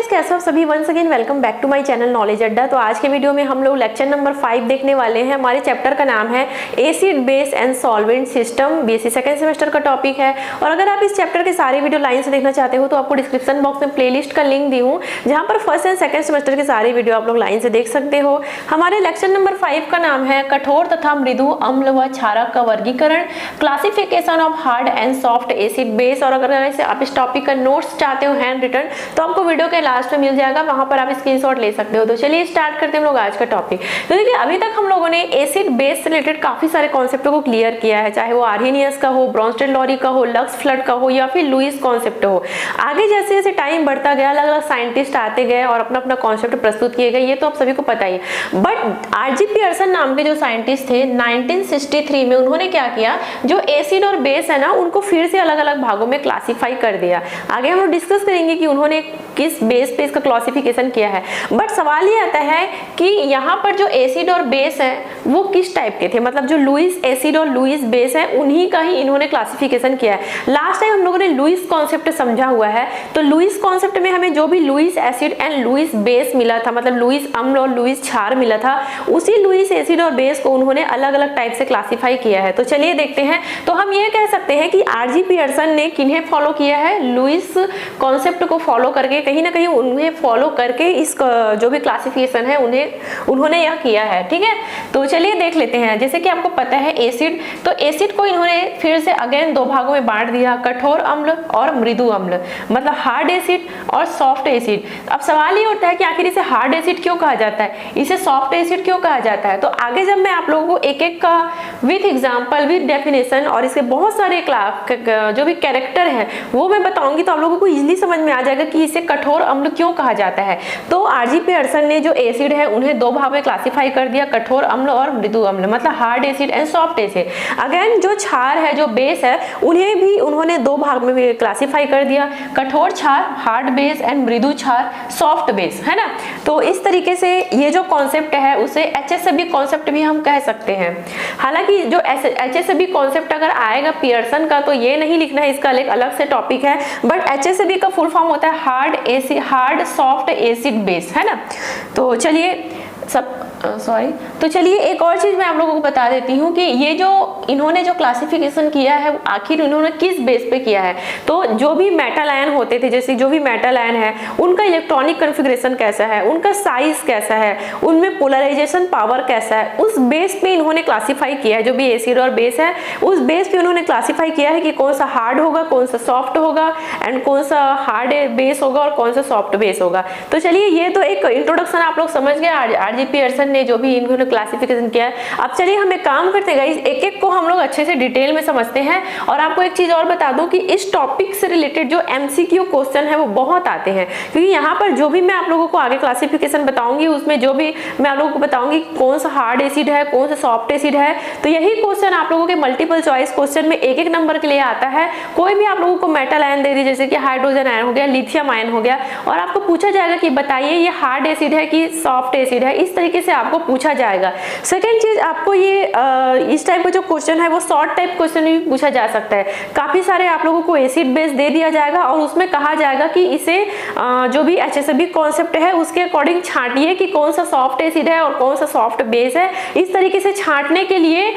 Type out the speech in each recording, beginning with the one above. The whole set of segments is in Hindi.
गाइस, कैसे हो सभी। Once again welcome back to my channel Knowledge Adda. तो आज के वीडियो में हम लोग लेक्चर नंबर 5 देखने वाले हैं। हमारे चैप्टर का नाम है acid base and solvent system. BSc second semester का टॉपिक है। और अगर आप इस चैप्टर के सारे वीडियो लाइन से देखना चाहते हो तो आपको डिस्क्रिप्शन बॉक्स में प्लेलिस्ट का लिंक दी हूँ, जहाँ पर फर्स्ट एंड सेकंड सेमेस्टर के सारे वीडियो आप लोग लाइन से देख सकते हो। हमारे लेक्चर नंबर 5 का नाम है कठोर तथा मृदु अम्ल व क्षारक का वर्गीकरण, classification of hard and soft acid base. और अगर आप इस टॉपिक का नोट्स चाहते हो हैंड रिटन तो आपको वीडियो के लास्ट में मिल जाएगा, वहां पर आप स्क्रीनशॉट ले सकते हो। तो चलिए स्टार्ट करते हैं हम लोग आज का टॉपिक। तो देखिए, अभी तक हम लोगों ने एसिड बेस से रिलेटेड काफी सारे कॉन्सेप्टों को क्लियर किया है, चाहे वो आर्हेनियस का हो, ब्रॉन्स्टेड-लॉरी का हो, लक्स फ्लड का हो या फिर लुईस कॉन्सेप्ट हो। आगे जैसे जैसे टाइम बढ़ता गया, अलग अलग साइंटिस्ट आते गए और अपना अपना कॉन्सेप्ट प्रस्तुत किए गए, ये तो आप सभी को पता ही है। बट आरजी पियर्सन नाम के जो साइंटिस्ट थे 1963 में, उन्होंने क्या किया, जो एसिड और बेस है ना, उनको फिर से अलग अलग भागों में क्लासिफाई कर दिया। आगे हम लोग डिस्कस करेंगे कि उन्होंने किस बेस पे इसका क्लासिफिकेशन किया है। बट सवाल ये आता है कि यहाँ पर जो एसिड और बेस है वो किस टाइप के थे, मतलब जो लुईस एसिड और लुईस बेस है उन्हीं का ही इन्होंने क्लासिफिकेशन किया है। लास्ट टाइम हम लोगों ने लुईस कॉन्सेप्ट समझा हुआ है, तो लुईस कॉन्सेप्ट में हमें जो भी Lewis acid and Lewis base मिला था, मतलब लुईस अम्ल और लुईस क्षार मिला था, उसी लुईस एसिड और बेस को उन्होंने अलग अलग टाइप से क्लासिफाई किया है। तो चलिए देखते हैं। तो हम ये कह सकते हैं कि आरजी पियर्सन ने किन्हें फॉलो किया है, लुईस कॉन्सेप्ट को फॉलो करके, कहीं ना कहीं उन्हें फॉलो करके इस जो भी क्लासिफिकेशन है उन्होंने यह किया है। ठीक है, तो चलिए देख लेते हैं। जैसे कि आपको पता है एसिड, तो एसिड को इन्होंने फिर से अगेन दो भागों में बांट दिया, कठोर अम्ल और मृदु अम्ल, मतलब हार्ड एसिड और सॉफ्ट एसिड। अब सवाल ये उठता है कि आखिर इसे हार्ड एसिड क्यों कहा जाता है, इसे सॉफ्ट एसिड क्यों कहा जाता है। तो आगे जब मैं आप लोगों को एक एक का विथ एग्जाम्पल, विथ डेफिनेशन और इसके बहुत सारे जो भी कैरेक्टर है वो मैं बताऊंगी, तो आप लोगों को इजीली समझ में आ जाएगा कि इसे कठोर अम्ल क्यों कहा जाता है। तो आरजी पियर्सन ने जो एसिड है उन्हें दो भाग में क्लासिफाई कर दिया, कठोर अम्ल और मृदु अम्ल, मतलब hard acid and soft acid. Again जो क्षार है, जो बेस है, उन्हें भी उन्होंने दो भाग में क्लासिफाई कर दिया, कठोर क्षार हार्ड बेस एंड मृदु क्षार सॉफ्ट बेस, है ना। तो इस तरीके से ये जो कॉन्सेप्ट है उसे एचएसएबी कॉन्सेप्ट भी हम कह सकते हैं। हालांकि जो एचएसएबी कॉन्सेप्ट अगर आएगा पियर्सन का तो ये नहीं लिखना है, इसका एक अलग से टॉपिक है। बट एचएसएबी का फुल फॉर्म होता है हार्ड सॉफ्ट एसिड बेस, है ना। तो चलिए तो चलिए एक और चीज मैं आप लोगों को बता देती हूँ कि ये जो इन्होंने जो क्लासिफिकेशन किया है आखिर इन्होंने किस बेस पे किया है। तो जो भी मेटल आयन होते थे, जैसे जो भी मेटल आयन है उनका इलेक्ट्रॉनिक कॉन्फ़िगरेशन कैसा है, उनका साइज कैसा है, उनमें पोलराइजेशन पावर कैसा है, उस बेस पे इन्होंने क्लासिफाई किया है। जो भी एसिड और बेस है उस बेस पे उन्होंने क्लासिफाई किया है कि कौन सा हार्ड होगा, कौन सा सॉफ्ट होगा, एंड कौन सा हार्ड बेस होगा और कौन सा सॉफ्ट बेस होगा। तो चलिए ये तो एक इंट्रोडक्शन आप लोग समझ गए आरजी पियर्सन ने जो भी इन्होंने क्लासिफिकेशन किया है। अब चलिए हम एक काम करते हैं गाइस, एक एक को हम लोग अच्छे से डिटेल में समझते हैं। और आपको एक चीज और बता दूं कि इस टॉपिक से रिलेटेड जो एमसीक्यू क्वेश्चन है वो बहुत आते हैं, क्योंकि यहाँ पर जो भी मैं आप लोगों को आगे क्लासिफिकेशन बताऊंगी उसमें जो भी मैं आप लोगों को बताऊंगी कौन सा हार्ड एसिड है, कौन सा सॉफ्ट एसिड है, तो यही क्वेश्चन आप लोगों के मल्टीपल चॉइस क्वेश्चन में एक एक नंबर के लिए आता है। कोई भी आप लोगों को मेटल आयन दे दी, जैसे कि हाइड्रोजन आयन हो गया, लिथियम आयन हो गया, और आपको पूछा जाएगा कि बताइए ये हार्ड एसिड है कि सॉफ्ट एसिड है, इस तरीके से आपको पूछा जाएगा। सेकेंड चीज, आपको ये इस टाइप का जो क्वेश्चन है वो शॉर्ट टाइप क्वेश्चन भी पूछा जा सकता है। काफी सारे आप लोगों को एसिड बेस दे दिया जाएगा और उसमें कहा जाएगा कि इसे जो भी एचएसएबी कॉन्सेप्ट है उसके अकॉर्डिंग छांटिए कि कौन सा सॉफ्ट एसिड है और कौन सा सॉफ्ट बेस है। इस तरीके से छांटने के लिए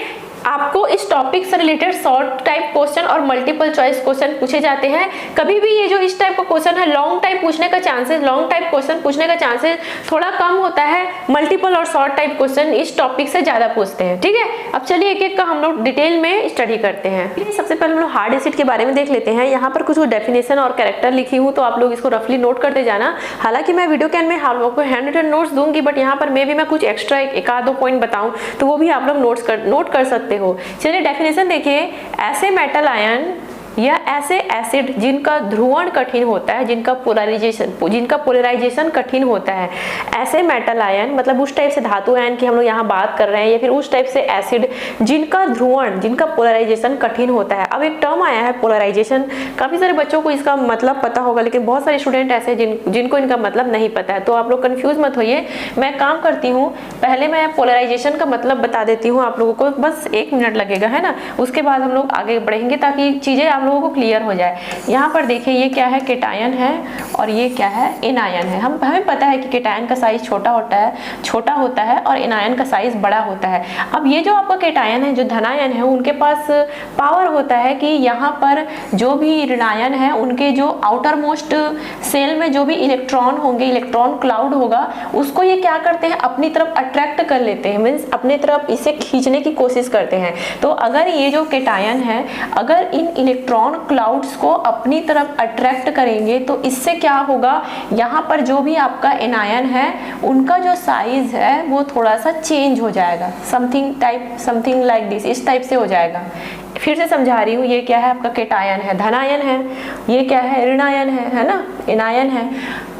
आपको इस टॉपिक से रिलेटेड शॉर्ट टाइप क्वेश्चन और मल्टीपल चॉइस क्वेश्चन पूछे जाते हैं। कभी भी ये जो इस टाइप का क्वेश्चन है लॉन्ग टाइप पूछने का चांसेस, लॉन्ग टाइप क्वेश्चन पूछने का चांसेस थोड़ा कम होता है, मल्टीपल और शॉर्ट टाइप क्वेश्चन इस टॉपिक से ज्यादा पूछते हैं। ठीक है, अब चलिए एक एक का हम लोग डिटेल में स्टडी करते हैं। सबसे पहले हम लोग हार्ड एसिड के बारे में देख लेते हैं। यहाँ पर कुछ डेफिनेशन और कैरेक्टर लिखी हूँ, तो आप लोग इसको रफली नोट करते जाना। हालांकि मैं वीडियो के एंड में आप लोगों को हैंड रिटन नोट्स दूंगी, बट यहाँ पर मैं कुछ एक्स्ट्रा एक आध दो पॉइंट बताऊं तो वो भी आप लोग नोट कर सकते हो। चलिए डेफिनेशन देखिए, ऐसे मेटल आयन या ऐसे एसिड जिनका ध्रुवण कठिन होता है, जिनका पोलराइजेशन कठिन होता है, ऐसे मेटल आयन, मतलब उस टाइप से धातु आयन की हम लोग यहाँ बात कर रहे हैं, या फिर उस टाइप से एसिड जिनका ध्रुवण, जिनका पोलराइजेशन कठिन होता है। अब एक टर्म आया है पोलराइजेशन, काफी सारे बच्चों को इसका मतलब पता होगा, लेकिन बहुत सारे स्टूडेंट ऐसे जिनको इनका मतलब नहीं पता है, तो आप लोग कंफ्यूज मत होइए। मैं काम करती हूँ, पहले मैं पोलराइजेशन का मतलब बता देती हूँ आप लोगों को, बस 1 मिनट लगेगा, है ना। उसके बाद हम लोग आगे बढ़ेंगे ताकि चीजें आप लोगों को क्लियर हो जाए। यहाँ पर देखिए ये क्या है, केटायन है और ये क्या है, एनायन है। हमें पता है कि केटायन का साइज छोटा होता है और एनायन का साइज बड़ा होता है। अब ये जो आपका केटायन है, जो धनायन है, उनके पास पावर होता है कि यहाँ पर जो भी ऋणायन है उनके जो आउटर मोस्ट सेल में जो भी इलेक्ट्रॉन होंगे, इलेक्ट्रॉन क्लाउड होगा, उसको ये क्या करते हैं, अपनी तरफ अट्रैक्ट कर लेते हैं, मीन्स अपनी तरफ इसे खींचने की कोशिश करते हैं। तो अगर ये जो केटायन है अगर इन इलेक्ट्रॉन क्लाउड्स को अपनी तरफ अट्रैक्ट करेंगे तो इससे क्या होगा, यहाँ पर जो भी आपका एनायन है उनका जो साइज है वो थोड़ा सा चेंज हो जाएगा, समथिंग लाइक दिस, इस टाइप से हो जाएगा। फिर से समझा रही हूँ, ये क्या है आपका केटायन है, धनायन है, ये क्या है, ऋणायन है ना, एनायन है।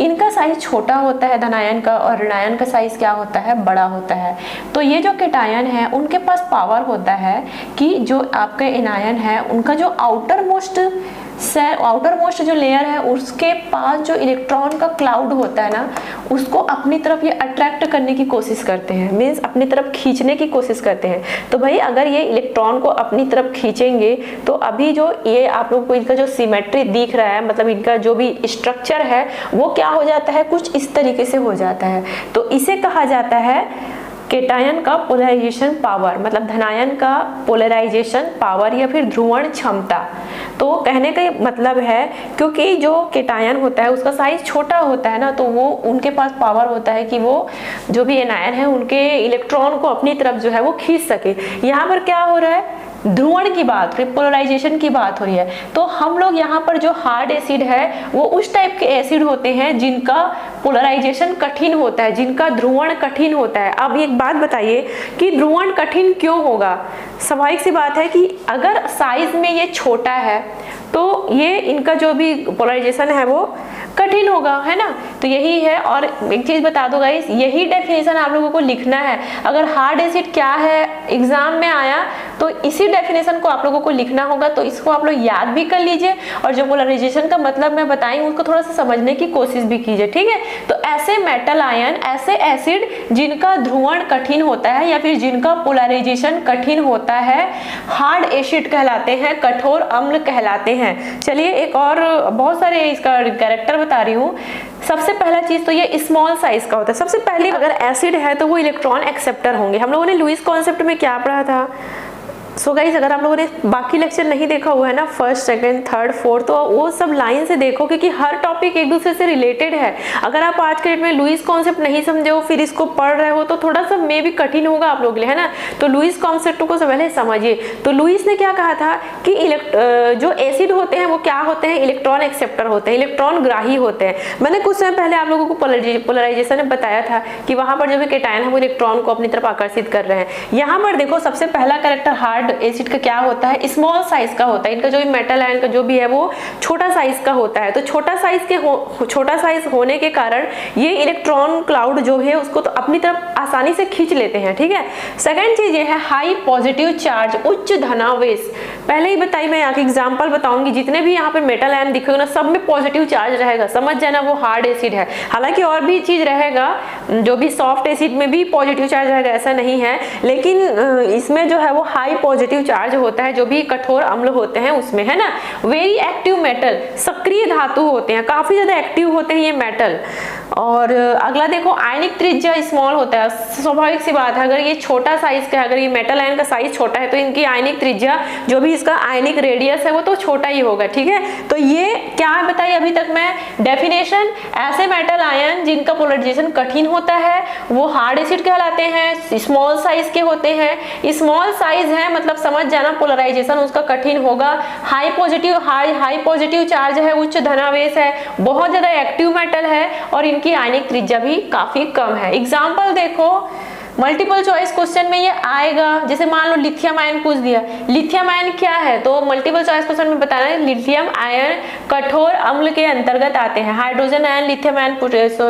इनका साइज छोटा होता है धनायन का और ऋणायन का साइज क्या होता है, बड़ा होता है। तो ये जो केटायन है उनके पास पावर होता है कि जो आपका एनायन है उनका जो आउटर मोस्ट जो लेयर है उसके पास जो इलेक्ट्रॉन का क्लाउड होता है ना, उसको अपनी तरफ ये अट्रैक्ट करने की कोशिश करते हैं, मीन्स अपनी तरफ खींचने की कोशिश करते हैं। तो भाई अगर ये इलेक्ट्रॉन को अपनी तरफ खींचेंगे तो अभी जो ये आप लोग को इनका जो सिमेट्री दिख रहा है, मतलब इनका जो भी स्ट्रक्चर है वो क्या हो जाता है, कुछ इस तरीके से हो जाता है। तो इसे कहा जाता है केटायन का पोलराइजेशन पावर, मतलब धनायन का पोलराइजेशन पावर या फिर ध्रुवण क्षमता। तो कहने का मतलब है क्योंकि जो केटायन होता है उसका साइज छोटा होता है ना, तो वो उनके पास पावर होता है कि वो जो भी एनायन है उनके इलेक्ट्रॉन को अपनी तरफ जो है वो खींच सके। यहाँ पर क्या हो रहा है, ध्रुवण की बात, पोलराइजेशन की बात हो रही है। तो हम लोग यहाँ पर जो हार्ड एसिड है वो उस टाइप के एसिड होते हैं जिनका पोलराइजेशन कठिन होता है, जिनका ध्रुवण कठिन होता है। अब एक बात बताइए कि ध्रुवण कठिन क्यों होगा। स्वाभाविक सी बात है कि अगर साइज में ये छोटा है तो ये इनका जो भी पोलराइजेशन है वो कठिन होगा, है ना। तो यही है। और एक चीज बता दो गाइस, यही डेफिनेशन आप लोगों को लिखना है। अगर हार्ड एसिड क्या है एग्जाम में आया तो इसी डेफिनेशन को आप लोगों को लिखना होगा। तो इसको आप लोग याद भी कर लीजिए और जो पोलराइजेशन का मतलब मैं बताई उसको थोड़ा सा समझने की कोशिश भी कीजिए, ठीक है। तो ऐसे मेटल आयन, ऐसे एसिड जिनका ध्रुवण कठिन होता है या फिर जिनका पोलराइजेशन कठिन होता है, हार्ड एसिड कहलाते हैं, कठोर अम्ल कहलाते हैं। चलिए एक और बहुत सारे इसका कैरेक्टर बता रही हूँ। सबसे पहला चीज तो ये स्मॉल साइज का होता है। सबसे पहले अगर एसिड है तो वो इलेक्ट्रॉन एक्सेप्टर होंगे। हम लोगों ने लुईस कॉन्सेप्ट में क्या पढ़ा था। सो गाइस अगर आप लोगों ने बाकी लेक्चर नहीं देखा हुआ है ना, फर्स्ट, सेकंड, थर्ड, फोर्थ, तो वो सब लाइन से देखो क्योंकि हर टॉपिक एक दूसरे से रिलेटेड है। अगर आप आज के डेट में लुईस कॉन्सेप्ट नहीं समझे हो फिर इसको पढ़ रहे हो तो थोड़ा सा मे भी कठिन होगा आप लोगों के लिए, है ना। तो लुईस कॉन्सेप्ट को पहले समझिए। तो लुईस ने क्या कहा था कि जो एसिड होते हैं वो क्या होते हैं, इलेक्ट्रॉन एक्सेप्टर होते हैं, इलेक्ट्रॉन ग्राही होते हैं। मैंने कुछ समय पहले आप लोगों को पोलराइजेशन में बताया था कि वहां पर जो भी केटायन है वो इलेक्ट्रॉन को अपनी तरफ आकर्षित कर रहे हैं। यहाँ पर देखो सबसे पहला कैरेक्टर हार्ड एसिड का क्या होता है, स्मॉल साइज का होता है। इनका जो भी मेटल आयन का जो भी है वो छोटा साइज का होता है। तो छोटा साइज होने के कारण ये इलेक्ट्रॉन क्लाउड जो है उसको तो अपनी तरफ आसानी से खींच लेते हैं, ठीक है। सेकंड चीज ये है हाई पॉजिटिव चार्ज, उच्च धनावेश। पहले ही बताई, मैं यहाँ की एग्जांपल बताऊंगी। जितने भी यहाँ पे मेटल आयन दिखेगा ना सब में पॉजिटिव चार्ज रहेगा, समझ जाना वो हार्ड एसिड है। हालांकि और भी चीज रहेगा, जो भी सॉफ्ट एसिड में भी पॉजिटिव चार्ज रहेगा ऐसा नहीं है, लेकिन इसमें जो है वो हाई पॉजिटिव चार्ज होता है जो भी कठोर अम्ल होते हैं उसमें, है ना। वेरी एक्टिव मेटल, सक्रिय धातु होते हैं, काफी ज्यादा एक्टिव होते हैं ये मेटल। और अगला देखो आयनिक त्रिज्या स्मॉल होता है। स्वाभाविक सी बात है, अगर ये छोटा साइज का, अगर ये मेटल आयन का साइज छोटा है तो इनकी आयनिक त्रिज्या जो भी इसका आयनिक रेडियस है वो तो छोटा ही होगा, ठीक है। तो ये क्या बताई अभी तक मैं डेफिनेशन, ऐसे मेटल आयन जिनका पोलराइजेशन कठिन होता है वो हार्ड एसिड कहलाते हैं, स्मॉल साइज के होते हैं। स्मॉल साइज है मतलब समझ जाना पोलराइजेशन उसका कठिन होगा। हाई पॉजिटिव चार्ज है, उच्च धनावेश है, बहुत ज्यादा एक्टिव मेटल है और इनकी आयनिक त्रिज्या भी काफी कम है। एग्जाम्पल देखो, मल्टीपल चॉइस क्वेश्चन में ये आएगा। जैसे मान लो लिथियम आयन पूछ दिया, लिथियम आयन क्या है, तो मल्टीपल चॉइस क्वेश्चन में बताना है लिथियम आयन कठोर अम्ल के अंतर्गत आते हैं। Hydrogen ion, lithium ion,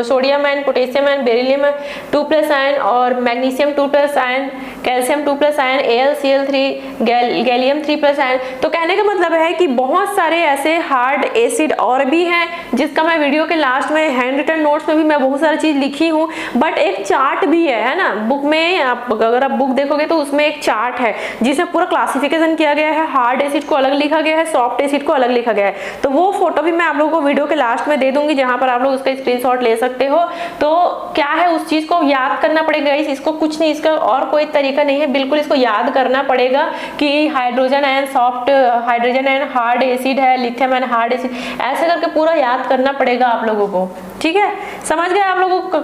sodium ion, potassium ion, beryllium 2+ ion और magnesium 2+ ion, calcium 2+ ion, AlCl3, gallium 3+ ion. तो कहने का मतलब है कि बहुत सारे ऐसे हार्ड एसिड और भी हैं जिसका मैं वीडियो के लास्ट में हैंड रिटन नोट्स में भी मैं बहुत सारी चीज लिखी हूँ, बट एक चार्ट भी है ना। बुक में अगर आप बुक देखोगे तो उसमें एक चार्ट है जिसमें पूरा क्लासिफिकेशन किया गया है, हार्ड एसिड को अलग लिखा गया है, सॉफ्ट एसिड को अलग लिखा गया है। तो वो फोटो भी मैं आप लोगों को वीडियो के लास्ट में दे दूंगी, जहां पर आप लोग उसका स्क्रीनशॉट ले सकते हो। तो क्या है, उस चीज को याद करना पड़ेगा, इसको कुछ नहीं, इसका और कोई तरीका नहीं है, बिल्कुल इसको याद करना पड़ेगा कि hydrogen ion soft, hydrogen ion hard acid है, लिथियम आयन हार्ड एसिड, ऐसे करके पूरा याद करना पड़ेगा आप लोगों को। ठीक है, समझ गए आप लोगों को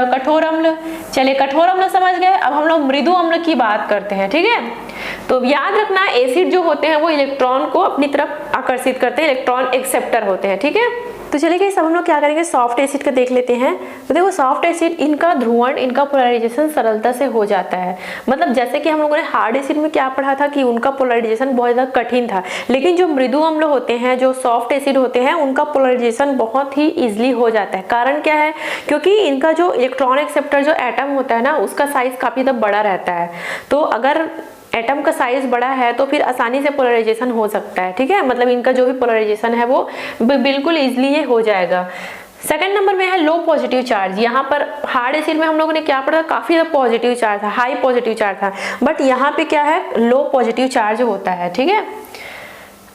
कठोर अम्ल। चलिए कठोर अम्ल समझ गए, अब हम लोग मृदु अम्ल की बात करते हैं। ठीक है, तो याद रखना एसिड जो होते हैं वो इलेक्ट्रॉन को अपनी तरफ आकर्षित करते हैं, इलेक्ट्रॉन एक्सेप्टर होते हैं। ठीक है, तो चलिए सब हम लोग क्या करेंगे, सॉफ्ट एसिड का देख लेते हैं। तो देखो सॉफ्ट एसिड, इनका ध्रुवण, इनका पोलराइजेशन सरलता से हो जाता है। मतलब जैसे कि हम लोगों ने हार्ड एसिड में क्या पढ़ा था कि उनका पोलराइजेशन बहुत ज़्यादा कठिन था, लेकिन जो मृदु अम्ल होते हैं, जो सॉफ्ट एसिड होते हैं, उनका पोलराइजेशन बहुत ही ईजिली हो जाता है। कारण क्या है, क्योंकि इनका जो इलेक्ट्रॉन एक्सेप्टर जो एटम होता है ना, उसका साइज काफ़ी ज़्यादा बड़ा रहता है। तो अगर एटम का साइज बड़ा है तो फिर आसानी से पोलराइजेशन हो सकता है। ठीक है, मतलब इनका जो भी पोलराइजेशन है वो बिल्कुल इजीली ये हो जाएगा। सेकंड नंबर में है लो पॉजिटिव चार्ज। यहाँ पर हार्ड एसिड में हम लोगों ने क्या पढ़ा, काफी ज्यादा पॉजिटिव चार्ज था, हाई पॉजिटिव चार्ज था, बट यहाँ पे क्या है, लो पॉजिटिव चार्ज होता है। ठीक है,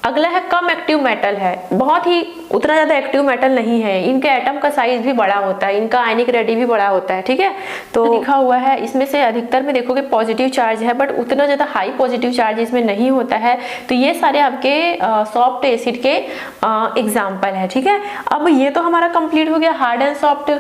अगला है कम एक्टिव मेटल है, बहुत ही उतना ज्यादा एक्टिव मेटल नहीं है, इनके एटम का साइज भी बड़ा होता है, इनका आयनिक रेडी भी बड़ा होता है। ठीक है, तो लिखा हुआ है इसमें से अधिकतर में देखोगे पॉजिटिव चार्ज है, बट उतना ज्यादा हाई पॉजिटिव चार्ज इसमें नहीं होता है। तो ये सारे आपके सॉफ्ट एसिड के एग्जाम्पल है। ठीक है, अब ये तो हमारा कंप्लीट हो गया hard and soft.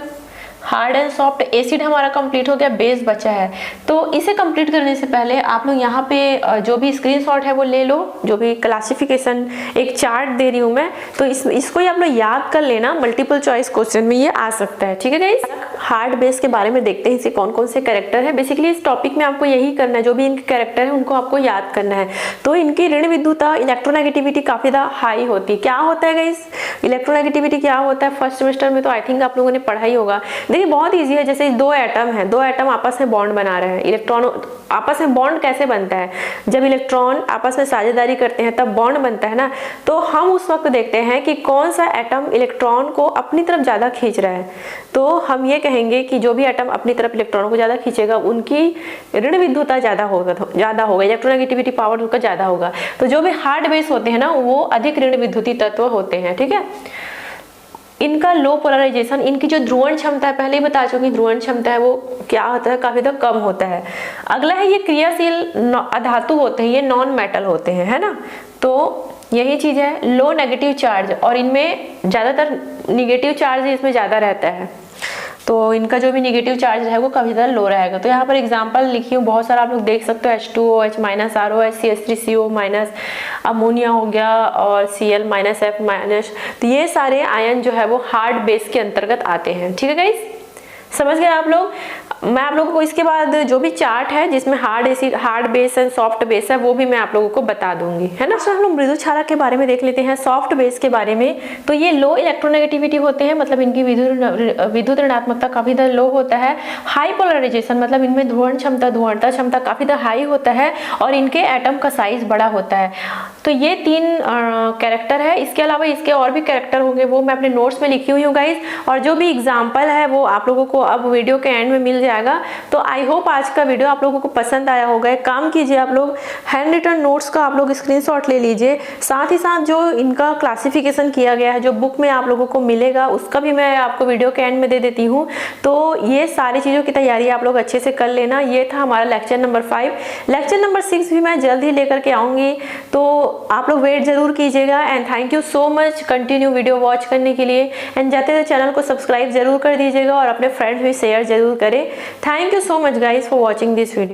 Hard and soft acid हमारा कंप्लीट हो गया, बेस बचा है। तो इसे कंप्लीट करने से पहले आप लोग यहाँ पे जो भी स्क्रीनशॉट है वो ले लो, जो भी क्लासिफिकेशन एक चार्ट दे रही हूँ मैं, तो इसको ही आप लोग याद कर लेना, मल्टीपल चॉइस क्वेश्चन में ये आ सकता है। ठीक है गाइस, हार्ड बेस के बारे में देखते हैं, इसे कौन कौन से कैरेक्टर है। बेसिकली इस टॉपिक में आपको यही करना है, जो भी इनके कैरेक्टर है उनको आपको याद करना है। तो इनकी ऋण विद्युता, इलेक्ट्रोनेगेटिविटी काफी ज्यादा हाई होती है। क्या होता है गाइस, इलेक्ट्रोनेगेटिविटी क्या होता है, फर्स्ट सेमेस्टर में तो आई थिंक आप लोगों ने पढ़ा ही होगा। देखिए बहुत इजी है, जैसे दो एटम है, दो एटम आपस में बॉन्ड बना रहे हैं, इलेक्ट्रॉन आपस में बॉन्ड कैसे बनता है, जब इलेक्ट्रॉन आपस में साझेदारी करते हैं तब बॉन्ड बनता है ना। तो हम उस वक्त देखते हैं कि कौन सा एटम इलेक्ट्रॉन को अपनी तरफ ज्यादा खींच रहा है। तो हम ये कहेंगे कि जो भी एटम अपनी तरफ इलेक्ट्रॉन को ज्यादा खींचेगा उनकी ऋण विद्युता ज्यादा होगा, इलेक्ट्रोनेगेटिविटी पावर उनका ज्यादा होगा। तो जो भी हार्ड बेस होते हैं ना, वो अधिक ऋण विद्युती तत्व होते हैं। ठीक है, इनका लो पोलराइजेशन, इनकी जो ध्रुवण क्षमता है, पहले ही बता चुकी, ध्रुवण क्षमता है वो क्या होता है, काफी ज्यादा कम होता है। अगला है ये क्रियाशील अधातु होते हैं, ये नॉन मेटल होते हैं, है ना। तो यही चीज है, लो नेगेटिव चार्ज, और इनमें ज्यादातर निगेटिव चार्ज इसमें ज्यादा रहता है। तो इनका जो भी निगेटिव चार्ज है वो काफी ज्यादा लो रहेगा। तो यहाँ पर एग्जांपल लिखी हूँ बहुत सारा, आप लोग देख सकते हो, H2OH minus, ROH CH3CO minus, ammonia हो गया, और Cl माइनस F माइनस। तो ये सारे आयन जो है वो हार्ड बेस के अंतर्गत आते हैं। ठीक है गाइस, समझ गए आप लोग। मैं आप लोगों को इसके बाद जो भी चार्ट है जिसमें hard acid, hard base and soft base है, वो भी मैं आप लोगों को बता दूंगी, है ना। तो हम लोग मृदु क्षारक के बारे में देख लेते हैं, सॉफ्ट बेस के बारे में। तो ये लो इलेक्ट्रोनेगेटिविटी होते हैं, मतलब इनकी विद्युत ऋणात्मकता काफी ज्यादा लो होता है। हाई पोलराइजेशन, मतलब इनमें ध्रुवण क्षमता, ध्रुवणता क्षमता काफी ज्यादा हाई होता है, और इनके एटम का साइज बड़ा होता है। तो ये तीन कैरेक्टर है। इसके अलावा इसके और भी कैरेक्टर होंगे, वो मैं अपने नोट्स में लिखी हुई हूँ गाइज, और जो भी एग्जाम्पल है वो आप लोगों को अब वीडियो के एंड में मिल जाएगा। तो आई होप आज का वीडियो आप लोगों को पसंद आया होगा। एक काम कीजिए, आप लोग हैंड रिटन नोट्स का आप लोग स्क्रीनशॉट ले लीजिए, साथ ही साथ जो इनका क्लासिफिकेशन किया गया है, जो बुक में आप लोगों को मिलेगा, उसका भी मैं आपको वीडियो के एंड में दे देती हूँ। तो ये सारी चीज़ों की तैयारी आप लोग अच्छे से कर लेना। ये था हमारा लेक्चर नंबर 5। लेक्चर नंबर 6 भी मैं जल्द ही लेकर के आऊँगी, तो आप लोग वेट जरूर कीजिएगा। And thank you so much continue video watch करने के लिए। एंड जाते हुए चैनल को सब्सक्राइब जरूर कर दीजिएगा, और अपने फ्रेंड्स भी शेयर जरूर करें। Thank you so much guys for watching this video.